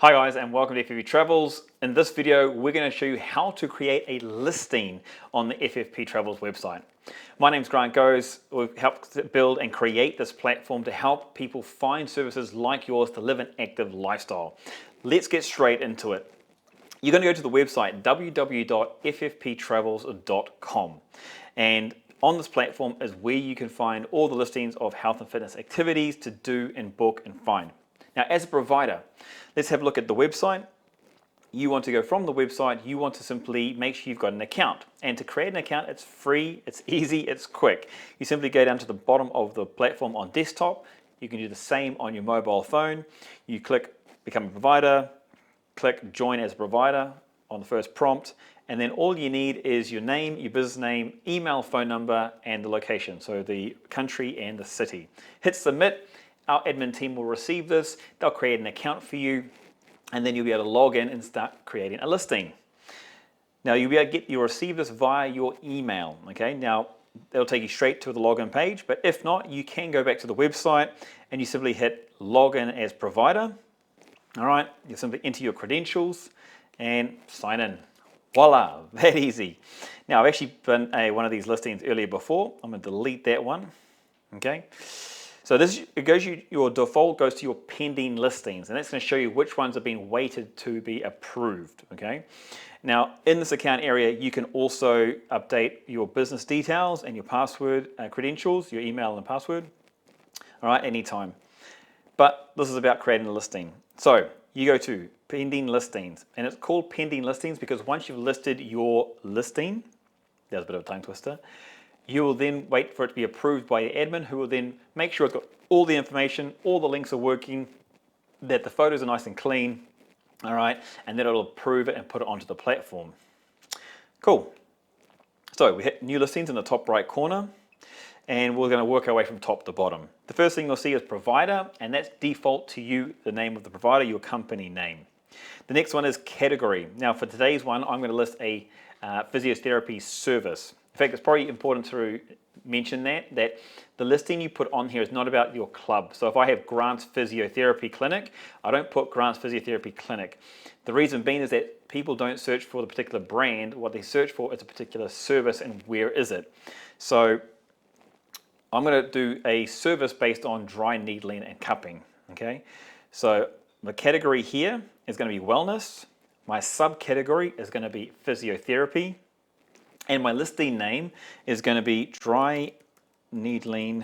Hi guys, and welcome to FFP Travels. In this video, we're going to show you how to create a listing on the FFP Travels website. My name's Grant Goes. We've helped build and create this platform to help people find services like yours to live an active lifestyle. Let's get straight into it. You're going to go to the website www.ffptravels.com, and on this platform is where you can find all the listings of health and fitness activities to do and book and find. Now, as a provider, let's have a look at the website. You want to go from the website, you want to simply make sure you've got an account. And to create an account, it's free, it's easy, it's quick. You simply go down to the bottom of the platform on desktop. You can do the same on your mobile phone. You click Become a Provider, click Join as a Provider on the first prompt, and then all you need is your name, your business name, email, phone number, and the location, so the country and the city. Hit Submit. Our admin team will receive this, they'll create an account for you, and then you'll be able to log in and start creating a listing. Now you'll receive this via your email, okay? Now it'll take you straight to the login page, but if not, you can go back to the website and you simply hit Login as Provider. All right, you simply enter your credentials and sign in. Voila, that easy. Now I've actually done one of these listings earlier before. I'm gonna delete that one, okay? So your default goes to your pending listings, and that's going to show you which ones have been weighted to be approved, okay? Now, in this account area, you can also update your business details and your password credentials, your email and password, all right, anytime. But this is about creating a listing. So you go to pending listings, and it's called pending listings because once you've listed your listing, there's a bit of a tongue twister, you will then wait for it to be approved by your admin, who will then make sure it's got all the information, all the links are working, that the photos are nice and clean, all right, and then it'll approve it and put it onto the platform. Cool. So we hit new listings in the top right corner, and we're going to work our way from top to bottom. The first thing you'll see is provider, and that's default to you, the name of the provider, your company name. The next one is category. Now for today's one, I'm going to list a physiotherapy service. In fact, it's probably important to mention that the listing you put on here is not about your club. So if I have Grant's Physiotherapy Clinic, I don't put Grant's Physiotherapy Clinic. The reason being is that people don't search for the particular brand. What they search for is a particular service and where is it. So I'm going to do a service based on dry needling and cupping, okay? So the category here is going to be wellness. My subcategory is going to be physiotherapy. And my listing name is going to be dry needling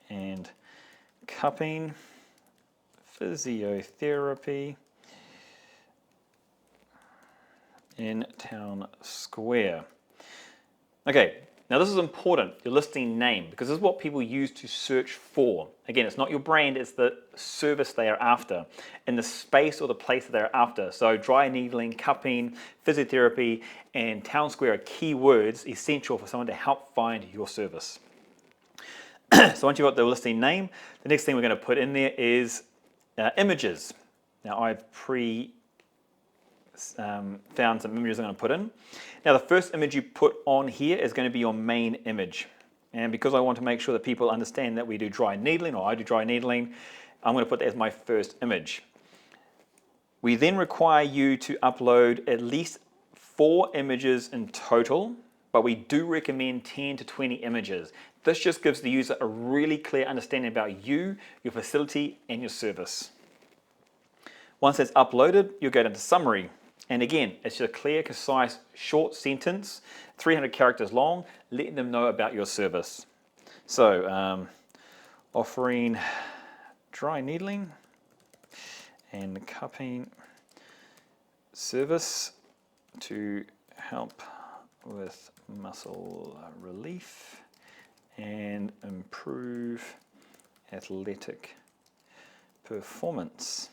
and cupping physiotherapy in Town Square. Okay, now this is important, your listing name, because this is what people use to search for. Again, it's not your brand, it's the service they are after, in the space or the place that they're after. So dry needling, cupping, physiotherapy, and Town Square are key words essential for someone to help find your service. So once you've got the listing name, the next thing we're going to put in there is images. Now I've found some images I'm going to put in. Now the first image you put on here is going to be your main image. And because I want to make sure that people understand that we do dry needling, or I do dry needling, I'm going to put that as my first image. We then require you to upload at least 4 images in total, but we do recommend 10 to 20 images. This just gives the user a really clear understanding about you, your facility, and your service. Once that's uploaded, you'll go down to summary. And again, it's just a clear, concise, short sentence, 300 characters long, letting them know about your service. So, offering dry needling and cupping service to help with muscle relief and improve athletic performance.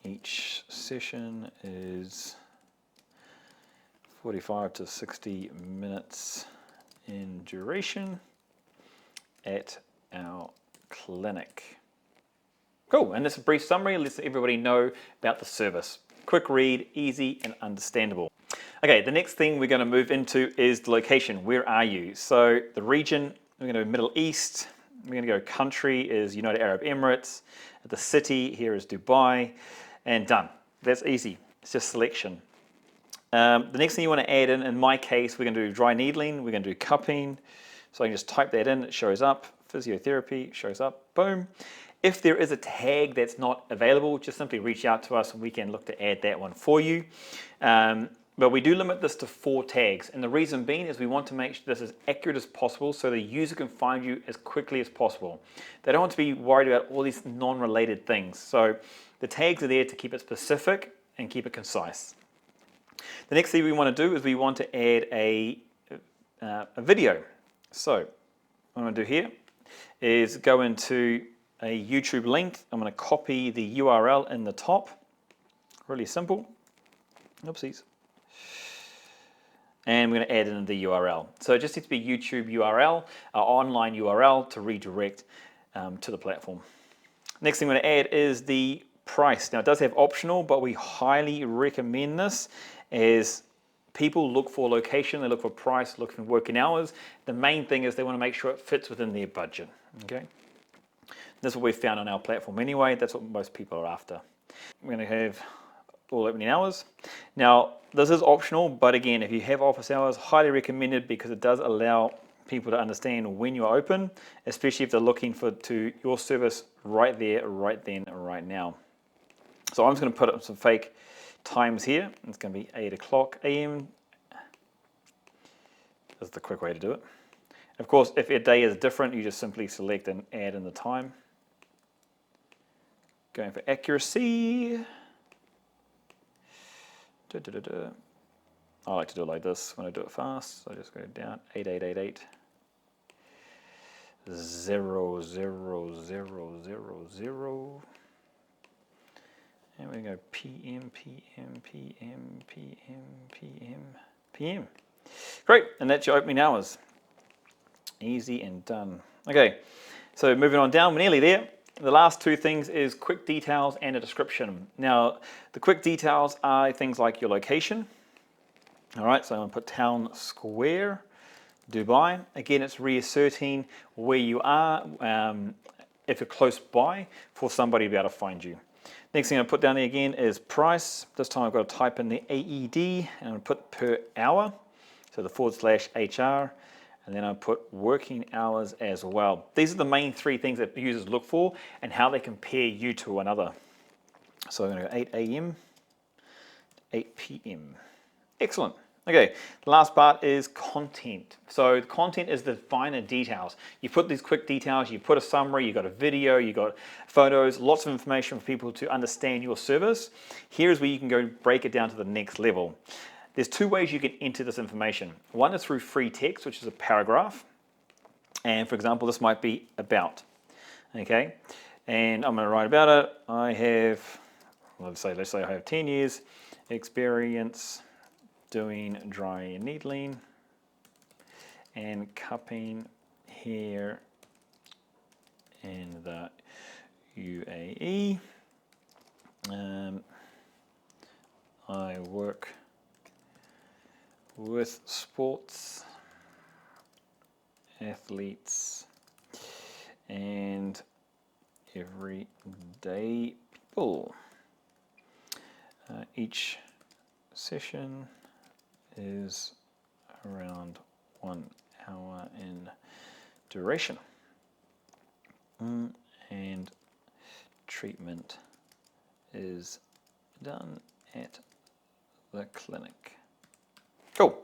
Each session is 45 to 60 minutes in duration at our clinic. Cool, and this is a brief summary, lets everybody know about the service. Quick read, easy and understandable. Okay, the next thing we're going to move into is the location. Where are you? So the region, we're going to Middle East, We're going to go country is United Arab Emirates. The city here is Dubai. And done. That's easy. It's just selection. The next thing you want to add in my case, we're going to do dry needling. We're going to do cupping. So I can just type that in. It shows up. Physiotherapy shows up. Boom. If there is a tag that's not available, just simply reach out to us and we can look to add that one for you. But we do limit this to 4 tags. And the reason being is we want to make sure this is as accurate as possible so the user can find you as quickly as possible. They don't want to be worried about all these non-related things. So the tags are there to keep it specific and keep it concise. The next thing we want to do is we want to add a video. So what I'm going to do here is go into a YouTube link. I'm going to copy the URL in the top. Really simple. Oopsies. And we're going to add in the URL. So it just needs to be YouTube URL, our online URL to redirect to the platform. Next thing I'm going to add is the price. Now it does have optional, but we highly recommend this as people look for location, they look for price, look for working hours. The main thing is they want to make sure it fits within their budget. Okay. That's what we've found on our platform anyway. That's what most people are after. We're going to have all opening hours. Now, this is optional, but again, if you have office hours, highly recommended because it does allow people to understand when you're open, especially if they're looking to your service right there, right then, right now. So I'm just going to put up some fake times here. It's going to be 8 o'clock a.m. That's the quick way to do it. Of course, if a day is different, you just simply select and add in the time. Going for accuracy. I like to do it like this when I do it fast. So I just go down 8888 0 0 0 0 0. And we go PM, PM, PM, PM, PM, PM. Great, and that's your opening hours. Easy and done. Okay, so moving on down, we're nearly there. The last 2 things is quick details and a description. Now, the quick details are things like your location. All right, so I'm going to put town square, Dubai. Again, it's reasserting where you are, if you're close by, for somebody to be able to find you. Next thing I put down there again is price. This time I've got to type in the AED and I'm going to put per hour, so the /HR. And then I put working hours as well. These are the main 3 things that users look for and how they compare you to another. So I'm going to go 8 a.m., 8 p.m. Excellent. Okay, the last part is content. So the content is the finer details. You put these quick details, you put a summary, you got a video, you got photos, lots of information for people to understand your service. Here's where you can go break it down to the next level. There's 2 ways you can enter this information. One is through free text, which is a paragraph. And for example, this might be about. Okay, and I'm going to write about it. I have, let's say I have 10 years experience doing dry needling and cupping here in the UAE. I work with sports athletes and everyday people. Each session is around 1 hour in duration, and treatment is done at the clinic. Cool.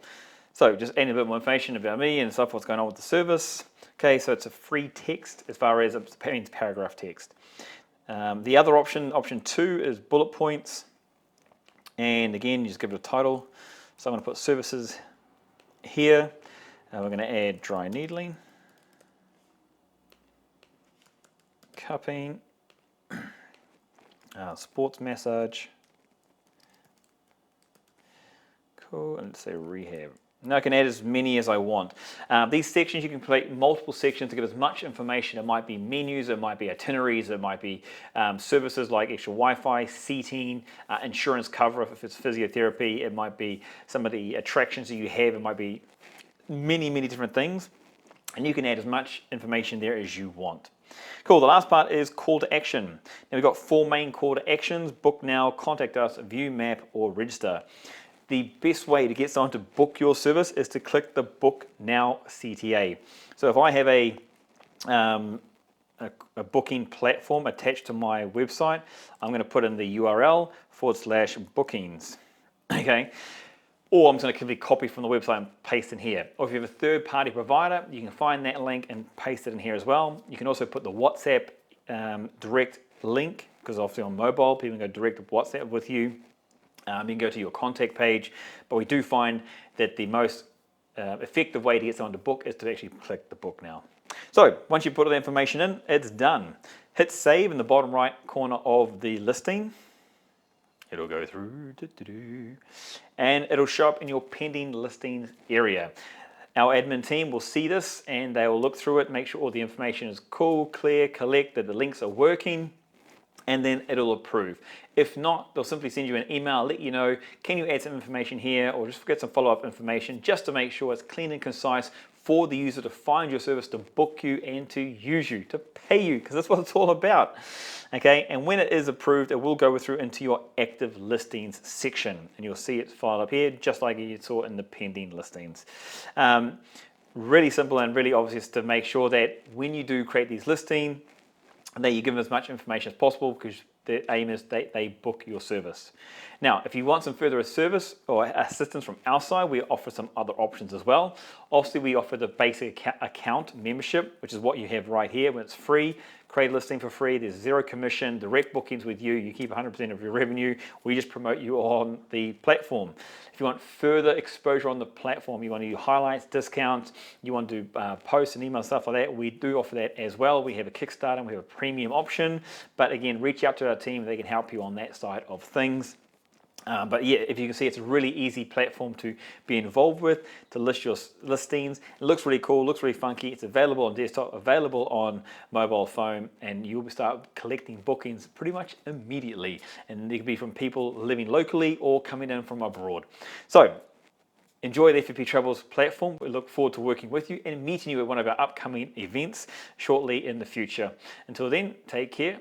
So just adding a bit more information about me and stuff, what's going on with the service. Okay, so it's a free text as far as it means paragraph text. The other option, option 2, is bullet points. And again, you just give it a title. So I'm going to put services here. We're going to add dry needling, cupping, sports massage. Cool, and let's say rehab. Now I can add as many as I want. These sections, you can create multiple sections to get as much information. It might be menus, it might be itineraries, it might be services like extra Wi-Fi, seating, insurance cover if it's physiotherapy, it might be some of the attractions that you have, it might be many, many different things. and you can add as much information there as you want. Cool, the last part is call to action. Now we've got 4 main call to actions: book now, contact us, view map, or register. The best way to get someone to book your service is to click the Book Now CTA. So if I have a booking platform attached to my website, I'm going to put in the URL /bookings, okay? Or I'm just going to simply copy from the website and paste in here. Or if you have a third-party provider, you can find that link and paste it in here as well. You can also put the WhatsApp direct link, because obviously on mobile, people can go direct to WhatsApp with you. You can go to your contact page, but we do find that the most effective way to get someone to book is to actually click the Book Now. So once you put all the information in, it's done. Hit save in the bottom right corner of the listing. It'll go through, and it'll show up in your pending listings area. Our admin team will see this and they will look through it, make sure all the information is cool, clear, collect, that the links are working, and then it'll approve. If not, they'll simply send you an email, let you know, can you add some information here, or just get some follow-up information just to make sure it's clean and concise for the user to find your service, to book you and to use you, to pay you, because that's what it's all about. Okay, and when it is approved, it will go through into your active listings section, and you'll see it's filed up here, just like you saw in the pending listings. Really simple and really obvious to make sure that when you do create these listings, that you give them as much information as possible, because the aim is that they book your service. Now, if you want some further service or assistance from our side, we offer some other options as well. Obviously, we offer the basic account membership, which is what you have right here when it's free. Create a listing for free, there's 0 commission, direct bookings with you, you keep 100% of your revenue, we just promote you on the platform. If you want further exposure on the platform, you want to do highlights, discounts, you want to do posts and email, stuff like that, we do offer that as well. We have a Kickstarter and we have a premium option, but again, reach out to our team, they can help you on that side of things. But yeah, if you can see, it's a really easy platform to be involved with, to list your listings. It looks really cool, looks really funky. It's available on desktop, available on mobile phone, and you'll start collecting bookings pretty much immediately. And they can be from people living locally or coming in from abroad. So enjoy the FFP Travels platform. We look forward to working with you and meeting you at one of our upcoming events shortly in the future. Until then, take care